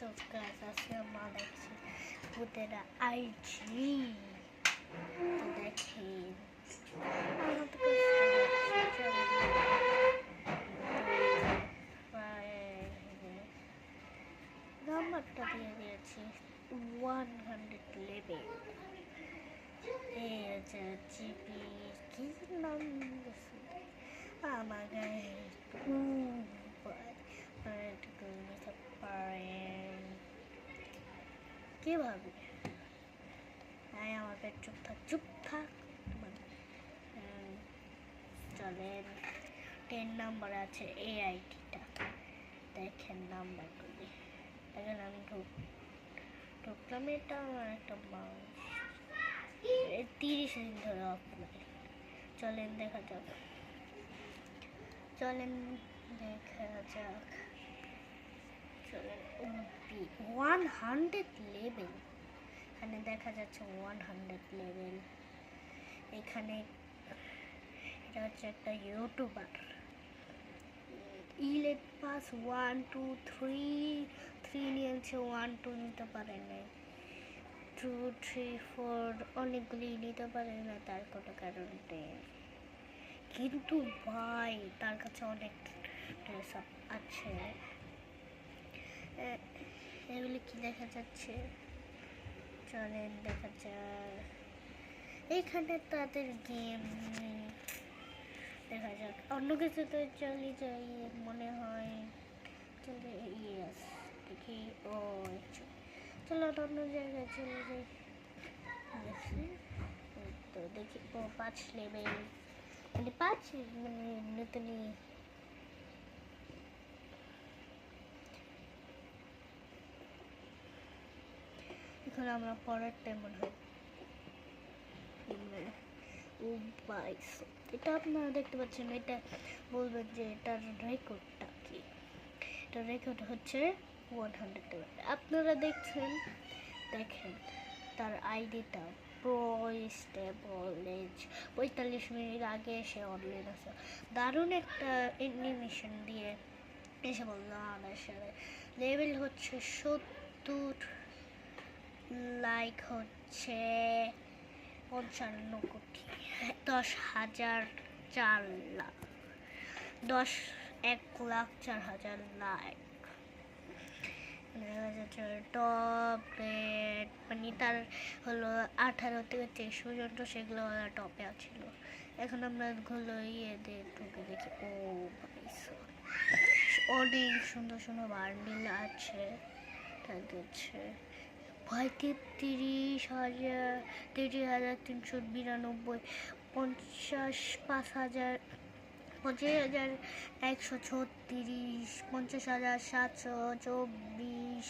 তো গাছ আছে মা দেখছি ভূতের আইজি। তো দেখেন আমার তো কষ্ট নাম্বারটা দিয়ে দিয়েছি 111 এই হচ্ছে জিপি কি নাম আমাকে নিতে পারেন কিভাবে? হ্যাঁ আমাকে চুপ থাক চলেন 10 নাম্বার আছে এই আইডিটা দেখেন নাম্বারগুলি দেখেন আমি ঢুকলাম এটা আমার একটা মাউস 30 দিন ধরে অফলাইন চলেন দেখা যাক চলেন চলেন 100 লেভেল এখানে দেখা যাচ্ছে 100 লেভেল এখানে এটা হচ্ছে একটা ইউটিউবার ইলেট পাস 1 2 3 নিয়েছে 1 2 নিতে পারে না 2 3 4 অনেকগুলি নিতে পারে না তার কোনো কারণে কিন্তু ভাই তার কাছে অনেক ড্রেস আপ আছে এগুলি কি দেখা যাচ্ছে চলেন দেখা যায় এইখানে তাদের গেম দেখা যাক অন্য কিছুতে চলে যাই মনে হয় চলে ইয়েস দেখি ও চলো অন্য জায়গায় চলে যাই তো দেখি ও 5 লেভেল মানে 5 মানে নতুনই এখন আমরা পরের টাইম মনে হয় ও বাইস এটা আপনারা দেখতে পাচ্ছেন এটা বলবেন যে এটার রেকর্ডটা কি এটা রেকর্ড হচ্ছে 100 আপনারা দেখছেন দেখেন তার আইডিটা প্রো স্টেবলেজ 45 মিনিট আগে এসে অনলাইন আছে দারুণ একটা অ্যানিমেশন দিয়ে এসে বললো আমার সাথে লেভেল হচ্ছে 70 লাইক হচ্ছে 55 কোটি 10,004 লাখ 1,04,000 লাইক টপ রেট মানে তার হলো 18 থেকে 23 পর্যন্ত সেগুলো টপে আছিল এখন আমরা হলো দিয়ে ঢুকে দেখি ও অনেক সুন্দর সুন্দর বান্ডিল আছে হচ্ছে ভাই 30,392 50,5,000 50,136 50,724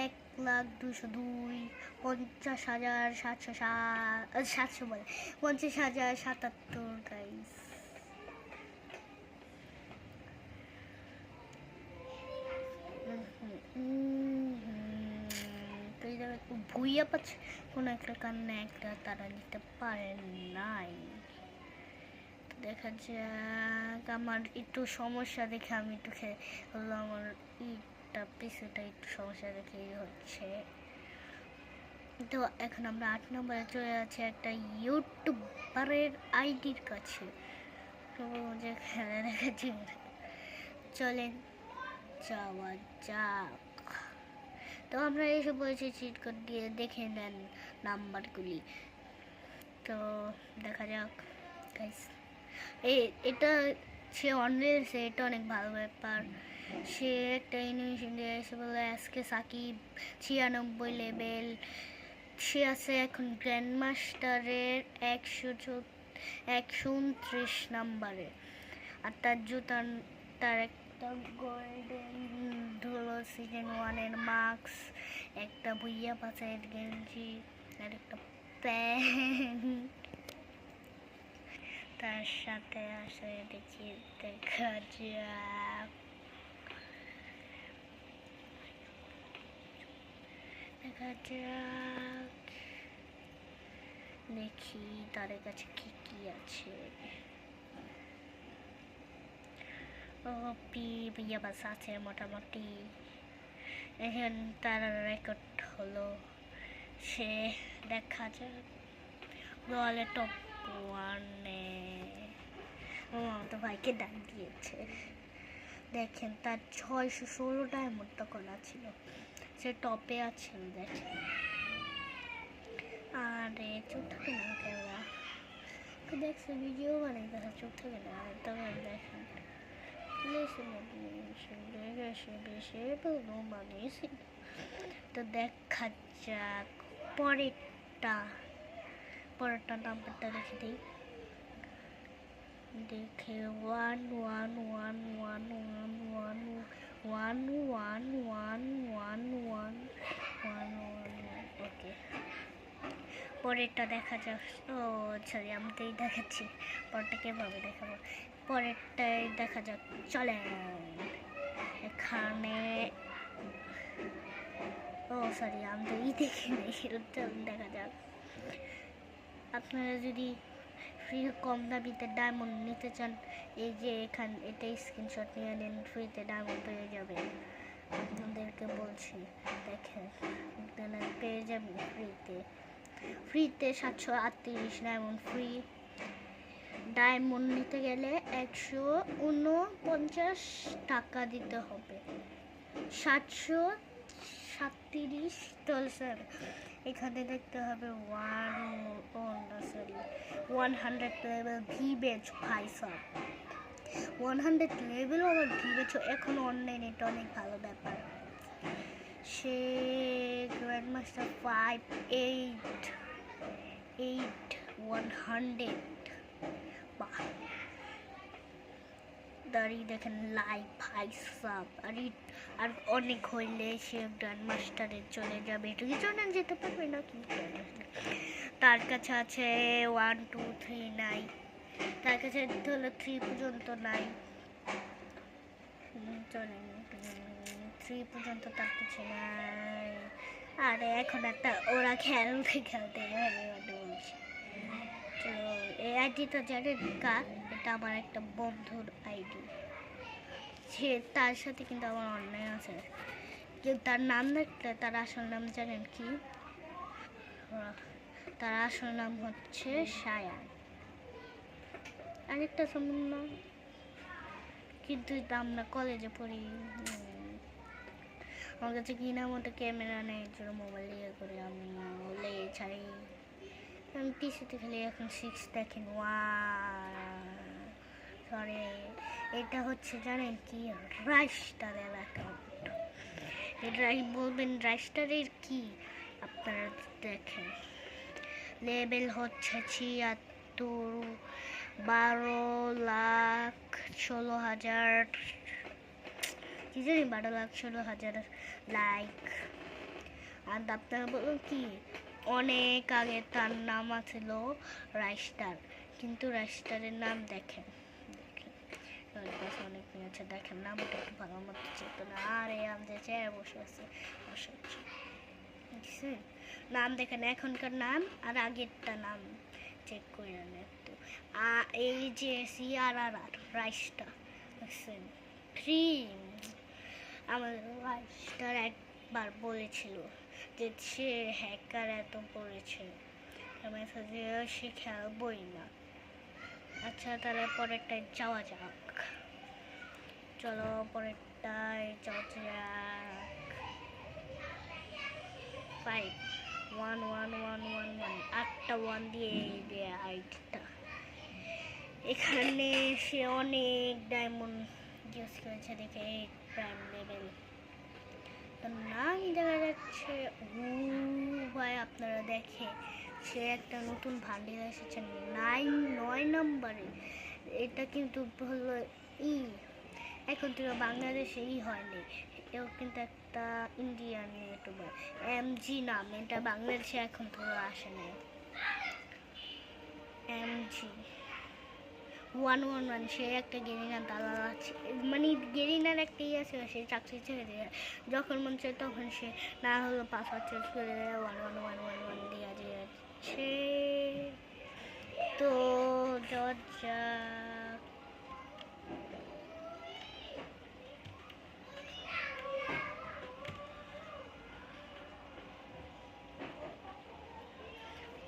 1,02,2 50,707 বলে 50,077 গাইস ভুইয়া পাচ্ছে কোনো একটা কারণে একটা তারা নিতে পারেন নাই দেখা যাক আমার একটু সমস্যা দেখে আমি একটু হলো আমার ইটা পিসিটা একটু সমস্যা দেখে হচ্ছে তো এখন আমরা 8 নম্বরে চলে যাচ্ছি একটা ইউটিউবারের আইডির কাছে তো যে খেলা দেখাচ্ছি চলেন যাওয়া যাক তো আমরা এসে বলেছি চিট কোড দিয়ে দেখে নেন নাম্বারগুলি তো দেখা যাক গাইস এটা সে অনলাইন সে এটা অনেক ভালো ব্যাপার সে একটা অ্যানিমেশন দিয়ে এসে বলে আজকে সাকিব 96 লেভেল সে আছে এখন গ্র্যান্ড মাস্টারের 129 নাম্বারে আর তার জুতা তার একটা গোল্ডেন ধুলো সিজন 1-এর মাস্ক একটা ভুইয়া পাশের গেঞ্জি আর একটা প্যান্ট তার সাথে আসে দেখি দেখা যাক দেখি তাদের কাছে কি কি আছে ও পি ভুইয়া পাস আছে মোটামুটি এখন তার রেকর্ড হলো, সে দেখা যাক বলে টপ ওয়ানে তো ভাইকে ডাক দিয়েছে। দেখেন তার 616 ডায়মন্ড তখন ছিল, সে টপে আছে দেখেন। আরে চুপ থাকে না ক্যামেরা, দেখছে ভিডিও বানাইতে চুপ থাকে না। তখন দেখেন তো দেখা যাক পরেরটা নাম্বারটা রেখে দিই। দেখে 1111111111111 ওকে, পরেরটা দেখা যাক। ও সরি, আমি তো এই দেখাচ্ছি, পরেরটা কীভাবে দেখাবো, পরেরটাই দেখা যাক। চলেন এখানে, ও সরি আমি তো এই দেখি নেই, দেখা যাক। আপনারা যদি ফ্রি কম দামিতে ডায়মন্ড নিতে চান, এই যে এখানে এটাই স্ক্রিনশট নিয়ে নিন, ফ্রিতে ডায়মন্ড পেয়ে যাবেন। আপনাদেরকে বলছি দেখেন, পেয়ে যাবেন ফ্রিতে 738 ডায়মন্ড ফ্রি। ডায়মন্ড নিতে গেলে 149 টাকা দিতে হবে। 737 চলছে। এখানে দেখতে হবে 100 লেভেল ভি বেচ ভাই সব 100 লেভেল আমার ভি বেচ এখন অনলাইনে, এটা অনেক ভালো ব্যাপার। সে গ্র্যান্ড মাস্টার 588 বাহ, দাঁড়িয়ে দেখেন লাইভ ভাই সব। আর অনেক হইলে সে গ্র্যান্ড মাস্টারে চলে যাবে, এটুকু জানেন যেতে পারবে না কিন্তু তার কাছে আছে 1 2 3 নাই, তার কাছে হলো 3 পর্যন্ত নাই। চলেন 3 পর্যন্ত তার কাছে নাই। আরে এখন একটা ওরা খেলতে বলছে। তো এই আইডিটা জানেন কার, এটা আমার একটা বন্ধুর আইডি, সে তার সাথে কিন্তু আমার অনলাইন আছে। কিন্তু তার নাম দেখতে, তার আসল নাম জানেন কি, তার আসল নাম হচ্ছে সায়ান, আরেকটা সম্বন্ধ নাম, কিন্তু আমরা কলেজে পড়ি। আমার কাছে কিনা মতো ক্যামেরা নেই, জন্য মোবাইল ইয়ে করে আমি লেগে ছাড়ি। আমি পিসিতে খেলি এখন 6 দেখেন। সরি, এটা হচ্ছে জানেন কি, রাইস্টারের অ্যাকাউন্ট। এটাই বলবেন রাইস্টারের কি, আপনারা দেখেন লেভেল হচ্ছে 76, 12,16,000 কি জানি, 12,16,000 লাইক। আর আপনারা বলুন কি, অনেক আগে তার নাম ছিল রাইস্টার, কিন্তু রাইস্টারের নাম দেখেন অনেক আছে, দেখেন নামটা একটু ভালো মতো চেত না। আরে আমাদের চেয়ারে বসে আছে, নাম দেখেন এখনকার নাম আর আগেরটা নাম চেক করে নেন একটু। এই যে CRR রাইস্টার দেখছেন 3, আমাদের রাইস্টার একবার বলেছিল যে সে হ্যাকার এত পড়েছে, সে খেলবই না। আচ্ছা তাহলে পরেরটায় যাওয়া যাক, চলো পরেরটায় যাওয়া যাক। 5111111 8টা 1 দিয়ে আইডিটা। এখানে সে অনেক ডায়মন্ড ইউজ করেছে, দেখে 8 প্রাইম লেভেল। তো নাম দেখা যাচ্ছে ভাই, আপনারা দেখে সে একটা নতুন ভান্ডিল এসেছে 9 নম্বরে। এটা কিন্তু হলো এখন তো বাংলাদেশে হয়নি, এও কিন্তু একটা ইন্ডিয়ান ইউটিউবার MG নাম, এটা বাংলাদেশে এখন তো আসে নাই। MG 111 সে একটা গেরিনার দালাল আছে, মানে গেরিনার একটা আছে, সে চাকরি ছেড়ে দেয় যখন মন চায় তখন, সে না হলো পাসওয়ার্ড চেঞ্জ করে দেয় 11111 দিয়ে দিয়েছে। তো দরজা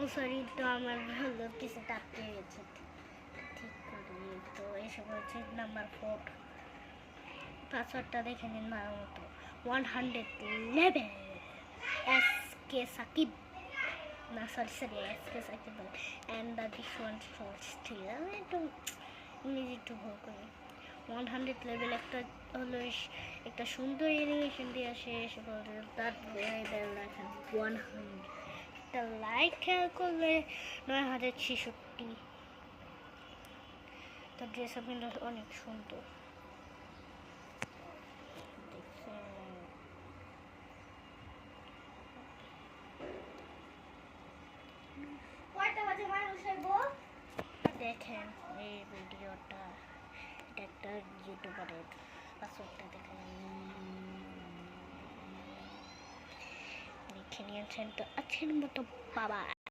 ও সরি, তো আমার হলো কিছু টাপকে গেছে, ঠিক করি। তো এসে বলছে নাম্বার 4, পাসওয়ার্ডটা দেখে নিন মারার মতো। 111 এস কে সাকিব, না সরি এস কে সাকিব বলে, and the this one still, আমি একটু ইংরেজি একটু ভুল করি। 100 লেভেল একটা হলো একটা সুন্দর অ্যানিমেশন দিয়ে আসে, এসে বলতে তার লেভেল দেখেন 100, একটা লাইক খেয়াল করলে 9066। তার ড্রেস আপ কিন্তু অনেক সুন্দর, দেখেন এই ভিডিওটা, এটা একটা ইউটিউবারের পাসওয়ার্ডটা দেখেন, লিখে নিয়েছেন তো আজকের মতো বাবা।